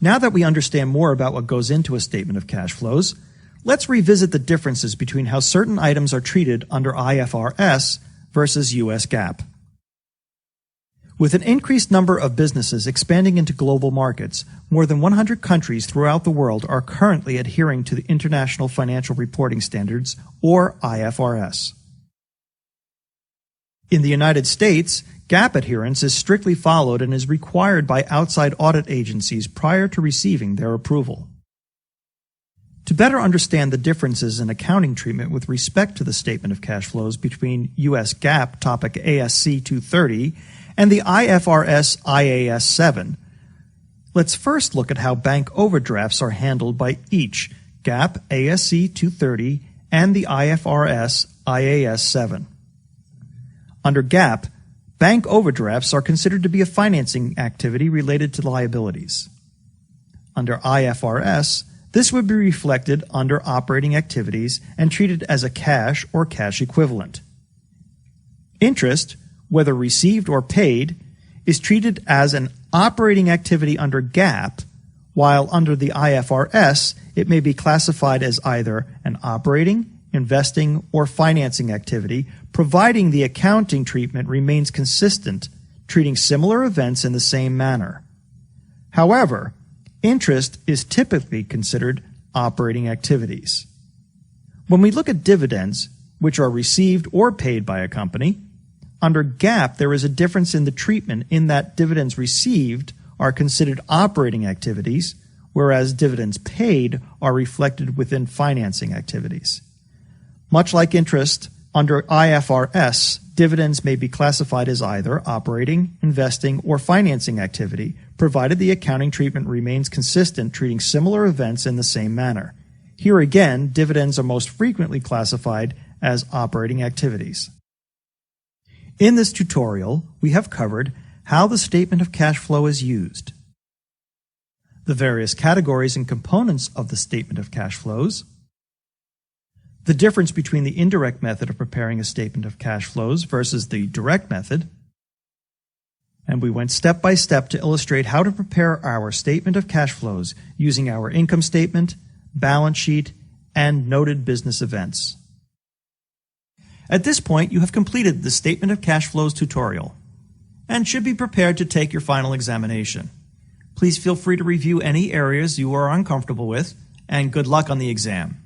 Now that we understand more about what goes into a statement of cash flows, let's revisit the differences between how certain items are treated under IFRS versus US GAAP. With an increased number of businesses expanding into global markets, more than 100 countries throughout the world are currently adhering to the International Financial Reporting Standards, or IFRS. In the United States, GAAP adherence is strictly followed and is required by outside audit agencies prior to receiving their approval. To better understand the differences in accounting treatment with respect to the statement of cash flows between US GAAP topic ASC 230 and the IFRS IAS 7, let's first look at how bank overdrafts are handled by each GAAP ASC 230 and the IFRS IAS 7. Under GAAP, bank overdrafts are considered to be a financing activity related to liabilities. Under IFRS, this would be reflected under operating activities and treated as a cash or cash equivalent. Interest, whether received or paid, is treated as an operating activity under GAAP, while under the IFRS, it may be classified as either an operating, investing, or financing activity, providing the accounting treatment remains consistent, treating similar events in the same manner. However, interest is typically considered operating activities. When we look at dividends, which are received or paid by a company, under GAAP there is a difference in the treatment in that dividends received are considered operating activities, whereas dividends paid are reflected within financing activities. Much like interest, under IFRS, dividends may be classified as either operating, investing, or financing activity, provided the accounting treatment remains consistent, treating similar events in the same manner. Here again, dividends are most frequently classified as operating activities. In this tutorial, we have covered how the statement of cash flow is used, the various categories and components of the statement of cash flows, the difference between the indirect method of preparing a statement of cash flows versus the direct method, and we went step by step to illustrate how to prepare our statement of cash flows using our income statement, balance sheet, and noted business events. At this point, you have completed the statement of cash flows tutorial and should be prepared to take your final examination. Please feel free to review any areas you are uncomfortable with, and good luck on the exam.